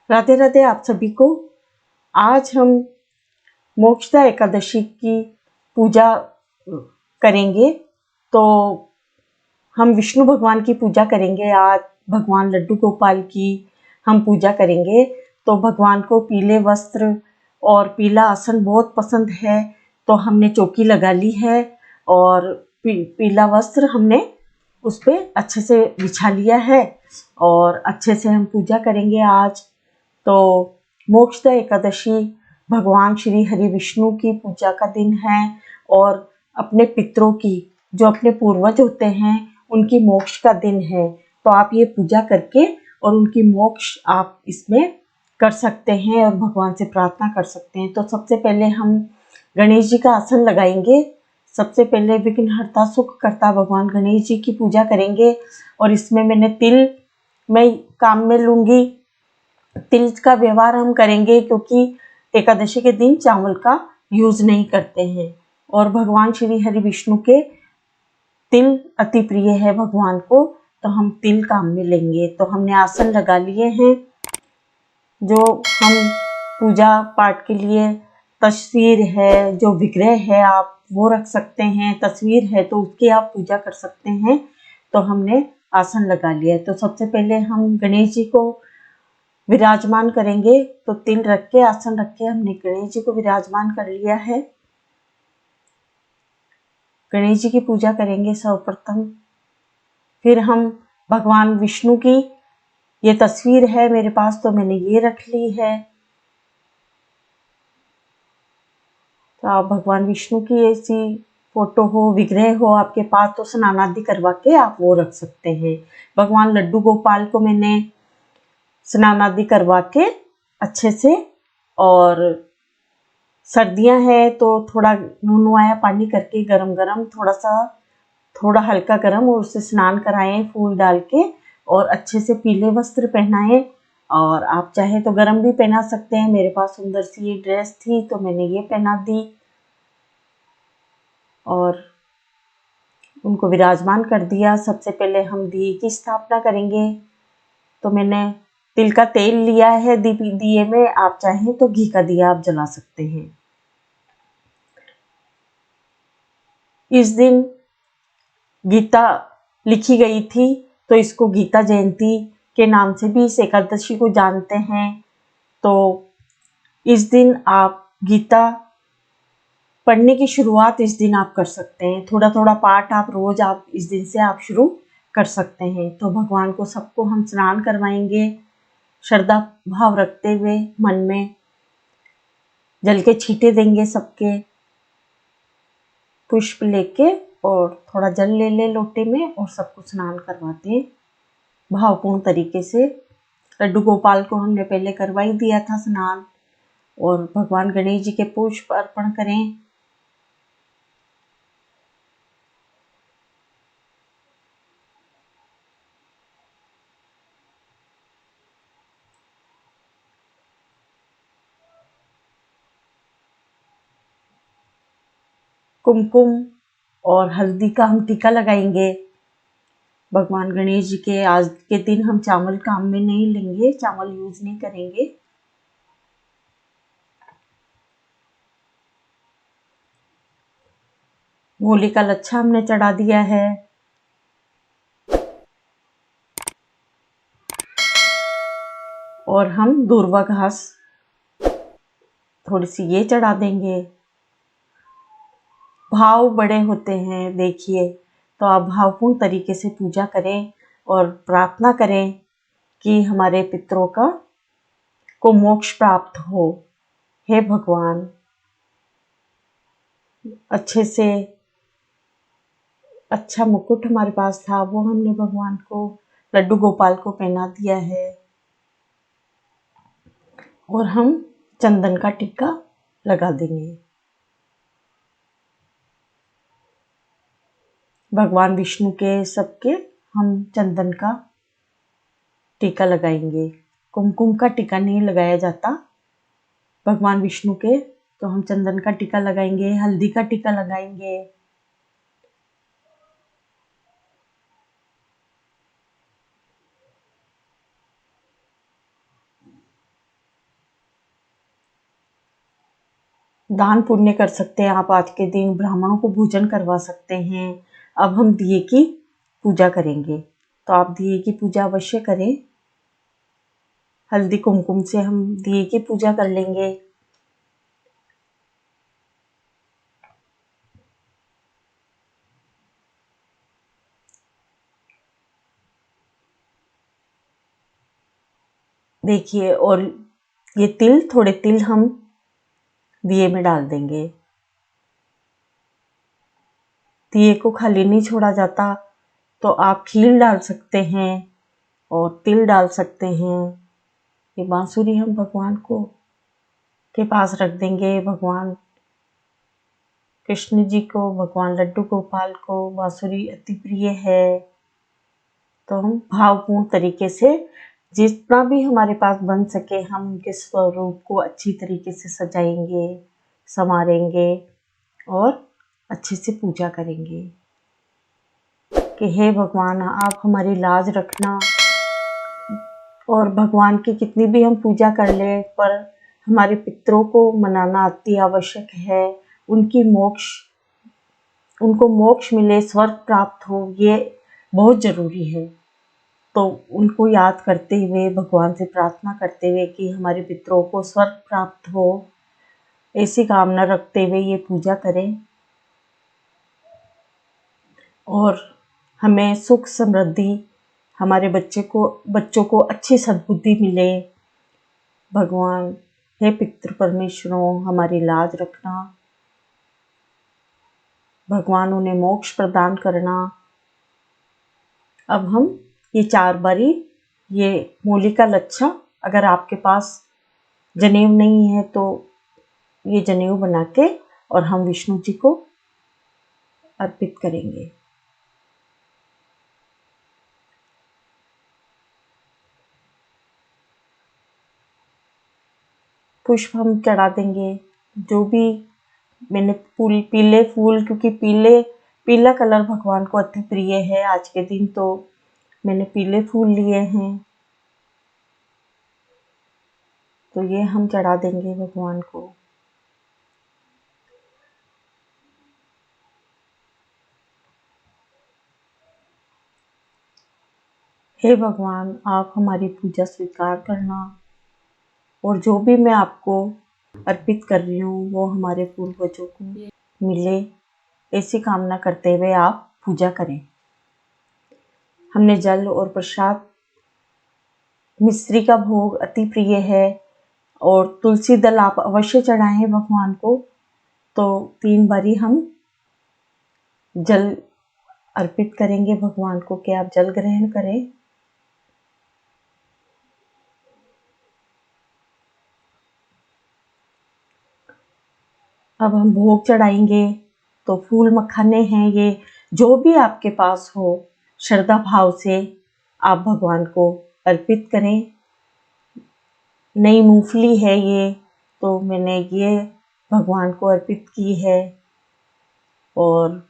राधे राधे आप सभी को। आज हम मोक्षदा एकादशी की पूजा करेंगे। तो हम विष्णु भगवान की पूजा करेंगे। आज भगवान लड्डू गोपाल की हम पूजा करेंगे। तो भगवान को पीले वस्त्र और पीला आसन बहुत पसंद है, तो हमने चौकी लगा ली है और पीला वस्त्र हमने उस पर अच्छे से बिछा लिया है और अच्छे से हम पूजा करेंगे आज। तो मोक्षदा एकादशी भगवान श्री हरि विष्णु की पूजा का दिन है और अपने पितरों की, जो अपने पूर्वज होते हैं, उनकी मोक्ष का दिन है। तो आप ये पूजा करके और उनकी मोक्ष आप इसमें कर सकते हैं और भगवान से प्रार्थना कर सकते हैं। तो सबसे पहले हम गणेश जी का आसन लगाएंगे। सबसे पहले विघ्नहर्ता सुख करता भगवान गणेश जी की पूजा करेंगे और इसमें मैंने तिल मैं काम में लूँगी। तिल का व्यवहार हम करेंगे क्योंकि एकादशी के दिन चावल का यूज नहीं करते हैं और भगवान श्री हरि विष्णु के तिल अति प्रिय है भगवान को, तो हम तिल काम में लेंगे। तो हमने आसन लगा लिए हैं। जो हम पूजा पाठ के लिए तस्वीर है, जो विग्रह है, आप वो रख सकते हैं। तस्वीर है तो उसकी आप पूजा कर सकते हैं। तो हमने आसन लगा लिया है। तो सबसे पहले हम गणेश जी को विराजमान करेंगे। तो तिल रख के, आसन रख के हमने गणेश जी को विराजमान कर लिया है। गणेश जी की पूजा करेंगे सर्वप्रथम। फिर हम भगवान विष्णु की, ये तस्वीर है मेरे पास तो मैंने ये रख ली है। तो आप भगवान विष्णु की ऐसी फोटो हो, विग्रह हो आपके पास, तो स्नान आदि करवा के आप वो रख सकते हैं। भगवान लड्डू गोपाल को मैंने स्नान आदि करवा के अच्छे से, और सर्दियां हैं तो थोड़ा नुनवाया पानी करके गरम गरम, थोड़ा हल्का गरम, और उससे स्नान कराएं फूल डाल के, और अच्छे से पीले वस्त्र पहनाएं। और आप चाहे तो गरम भी पहना सकते हैं। मेरे पास सुंदर सी ये ड्रेस थी तो मैंने ये पहना दी और उनको विराजमान कर दिया। सबसे पहले हम दिए की स्थापना करेंगे। तो मैंने तिल का तेल लिया है दिए में, आप चाहें तो घी का दिया आप जला सकते हैं। इस दिन गीता लिखी गई थी, तो इसको गीता जयंती के नाम से भी इस एकादशी को जानते हैं। तो इस दिन आप गीता पढ़ने की शुरुआत इस दिन आप कर सकते हैं। थोड़ा थोड़ा पाठ आप रोज, आप इस दिन से आप शुरू कर सकते हैं। तो भगवान को सबको हम स्नान करवाएंगे श्रद्धा भाव रखते हुए। मन में जल के छींटे देंगे सबके, पुष्प लेके, और थोड़ा जल ले ले लोटे में, और सबको स्नान करवाते हैं भावपूर्ण तरीके से। लड्डू गोपाल को हमने पहले करवा ही दिया था स्नान। और भगवान गणेश जी के पुष्प अर्पण करें। कुमकुम और हल्दी का हम टीका लगाएंगे भगवान गणेश जी के। आज के दिन हम चावल काम में नहीं लेंगे, चावल यूज नहीं करेंगे। मूली का लच्छा हमने चढ़ा दिया है। और हम दूर्वा घास थोड़ी सी ये चढ़ा देंगे। भाव बड़े होते हैं, देखिए। तो आप भावपूर्ण तरीके से पूजा करें और प्रार्थना करें कि हमारे पितरों का को मोक्ष प्राप्त हो। हे भगवान, अच्छे से अच्छा मुकुट हमारे पास था, वो हमने भगवान को, लड्डू गोपाल को पहना दिया है। और हम चंदन का टीका लगा देंगे। भगवान विष्णु के सबके हम चंदन का टीका लगाएंगे। कुमकुम का टीका नहीं लगाया जाता भगवान विष्णु के, तो हम चंदन का टीका लगाएंगे, हल्दी का टीका लगाएंगे। दान पुण्य कर सकते हैं आप। आज के दिन ब्राह्मणों को भोजन करवा सकते हैं। अब हम दिए की पूजा करेंगे, तो आप दिए की पूजा अवश्य करें। हल्दी कुमकुम से हम दिए की पूजा कर लेंगे। देखिए, और ये तिल, थोड़े तिल हम दिए में डाल देंगे। दिए को खाली नहीं छोड़ा जाता, तो आप खीर डाल सकते हैं और तिल डाल सकते हैं। ये बांसुरी हम भगवान को के पास रख देंगे। भगवान कृष्ण जी को, भगवान लड्डू गोपाल को बांसुरी अति प्रिय है। तो हम भावपूर्ण तरीके से जितना भी हमारे पास बन सके हम उनके स्वरूप को अच्छी तरीके से सजाएंगे, संवारेंगे और अच्छे से पूजा करेंगे कि हे भगवान आप हमारी लाज रखना। और भगवान की कितनी भी हम पूजा कर लें, पर हमारे पितरों को मनाना अति आवश्यक है। उनको मोक्ष मिले, स्वर्ग प्राप्त हो, ये बहुत ज़रूरी है। तो उनको याद करते हुए, भगवान से प्रार्थना करते हुए कि हमारे पितरों को स्वर्ग प्राप्त हो, ऐसी कामना रखते हुए ये पूजा करें और हमें सुख समृद्धि, हमारे बच्चों को अच्छी सद्बुद्धि मिले। भगवान हे पितृ परमेश्वरों हमारी लाज रखना। भगवान उन्हें मोक्ष प्रदान करना। अब हम ये 4 बारी ये मूली का लच्छा, अगर आपके पास जनेऊ नहीं है तो ये जनेऊ बना के और हम विष्णु जी को अर्पित करेंगे। पुष्प हम चढ़ा देंगे। जो भी मैंने पीले फूल, क्योंकि पीला कलर भगवान को अति प्रिय है आज के दिन, तो मैंने पीले फूल लिए हैं, तो ये हम चढ़ा देंगे भगवान को। हे भगवान आप हमारी पूजा स्वीकार करना और जो भी मैं आपको अर्पित कर रही हूँ वो हमारे पूर्वजों को मिले, ऐसी कामना करते हुए आप पूजा करें। हमने जल और प्रसाद, मिश्री का भोग अति प्रिय है और तुलसी दल आप अवश्य चढ़ाएं भगवान को। तो 3 बारी हम जल अर्पित करेंगे भगवान को कि आप जल ग्रहण करें। अब हम भोग चढ़ाएंगे, तो फूल मखाने हैं, ये जो भी आपके पास हो श्रद्धा भाव से आप भगवान को अर्पित करें। नई मूंगफली है ये, तो मैंने ये भगवान को अर्पित की है। और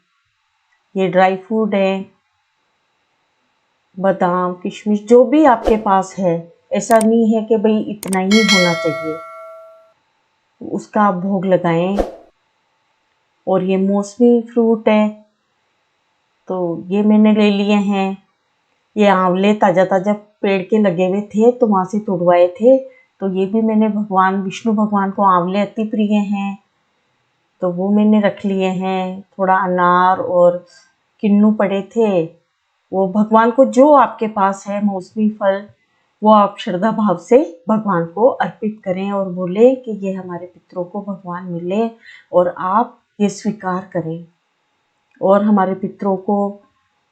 ये ड्राई फ्रूट है, बादाम किशमिश जो भी आपके पास है, ऐसा नहीं है कि भाई इतना ही होना चाहिए, उसका आप भोग लगाएं। और ये मौसमी फ्रूट है, तो ये मैंने ले लिए हैं। ये आंवले ताज़ा ताज़ा पेड़ के लगे हुए थे तो वहाँ से तोड़वाए थे, तो ये भी मैंने विष्णु भगवान को आंवले अति प्रिय हैं, तो वो मैंने रख लिए हैं। थोड़ा अनार और किन्नू पड़े थे, वो भगवान को जो आपके पास है मौसमी फल वो आप श्रद्धा भाव से भगवान को अर्पित करें और बोले कि ये हमारे पितरों को भगवान मिले और आप ये स्वीकार करें और हमारे पितरों को,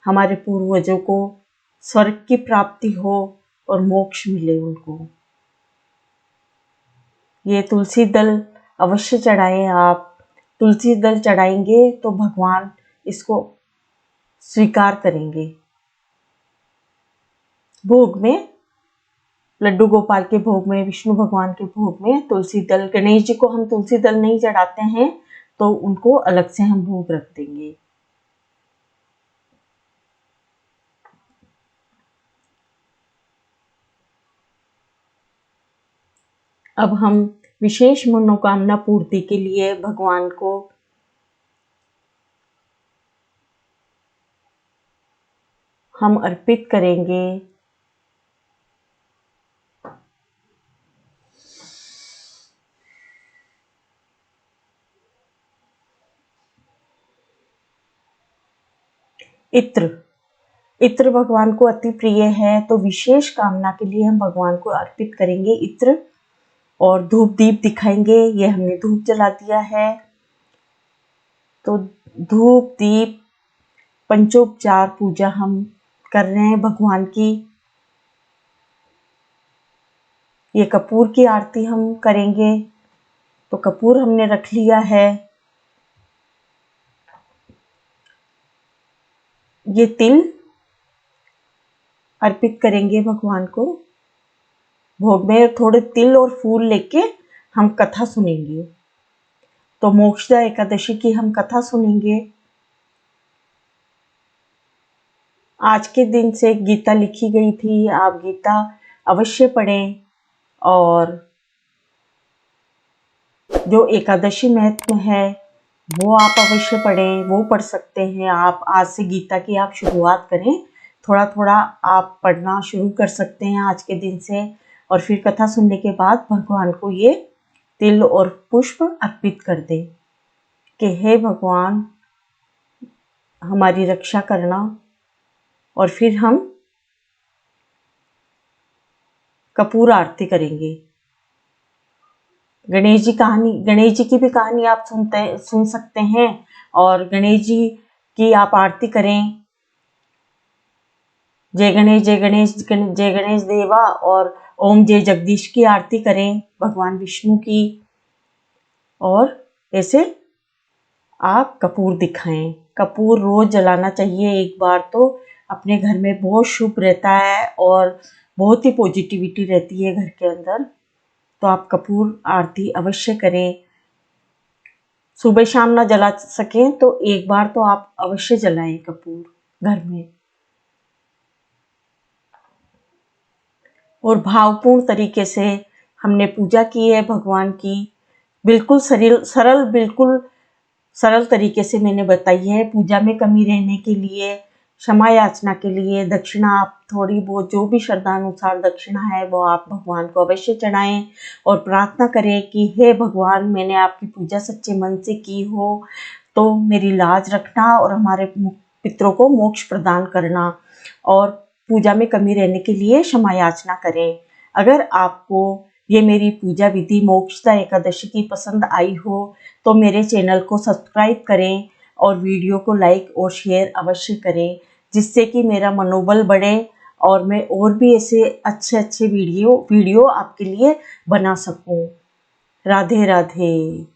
हमारे पूर्वजों को स्वर्ग की प्राप्ति हो और मोक्ष मिले उनको। ये तुलसी दल अवश्य चढ़ाएं आप। तुलसी दल चढ़ाएंगे तो भगवान इसको स्वीकार करेंगे। भोग में, लड्डू गोपाल के भोग में, विष्णु भगवान के भोग में तुलसी दल, गणेश जी को हम तुलसी दल नहीं चढ़ाते हैं, तो उनको अलग से हम भोग रख देंगे। अब हम विशेष मनोकामना पूर्ति के लिए भगवान को हम अर्पित करेंगे। इत्र, इत्र भगवान को अति प्रिय है, तो विशेष कामना के लिए हम भगवान को अर्पित करेंगे इत्र। और धूप दीप दिखाएंगे, ये हमने धूप जला दिया है। तो धूप दीप पंचोपचार पूजा हम कर रहे हैं भगवान की। ये कपूर की आरती हम करेंगे, तो कपूर हमने रख लिया है। ये तिल अर्पित करेंगे भगवान को भोग में। थोड़े तिल और फूल लेके हम कथा सुनेंगे। तो मोक्षदा एकादशी की हम कथा सुनेंगे। आज के दिन से गीता लिखी गई थी, आप गीता अवश्य पढ़ें। और जो एकादशी महत्व है वो आप अवश्य पढ़ें, वो पढ़ सकते हैं आप। आज से गीता की आप शुरुआत करें, थोड़ा थोड़ा आप पढ़ना शुरू कर सकते हैं आज के दिन से। और फिर कथा सुनने के बाद भगवान को ये तिल और पुष्प अर्पित कर दें कि हे भगवान हमारी रक्षा करना। और फिर हम कपूर आरती करेंगे। गणेश जी की भी कहानी आप सुन सकते हैं। और गणेश जी की आप आरती करें, जय गणेश जय गणेश जय गणेश देवा। और ओम जय जगदीश की आरती करें भगवान विष्णु की। और ऐसे आप कपूर दिखाएं। कपूर रोज जलाना चाहिए एक बार, तो अपने घर में बहुत शुभ रहता है और बहुत ही पॉजिटिविटी रहती है घर के अंदर। तो आप कपूर आरती अवश्य करें। सुबह शाम ना जला सकें तो एक बार तो आप अवश्य जलाएं कपूर घर में। और भावपूर्ण तरीके से हमने पूजा की है भगवान की। बिल्कुल सरल तरीके से मैंने बताई है। पूजा में कमी रहने के लिए, क्षमा याचना के लिए दक्षिणा आप थोड़ी बहुत जो भी श्रद्धानुसार दक्षिणा है वो आप भगवान को अवश्य चढ़ाएं। और प्रार्थना करें कि हे भगवान मैंने आपकी पूजा सच्चे मन से की हो तो मेरी लाज रखना और हमारे पितरों को मोक्ष प्रदान करना। और पूजा में कमी रहने के लिए क्षमा याचना करें। अगर आपको ये मेरी पूजा विधि मोक्षदा एकादशी की पसंद आई हो तो मेरे चैनल को सब्सक्राइब करें और वीडियो को लाइक और शेयर अवश्य करें, जिससे कि मेरा मनोबल बढ़े और मैं और भी ऐसे अच्छे वीडियो आपके लिए बना सकूं। राधे राधे।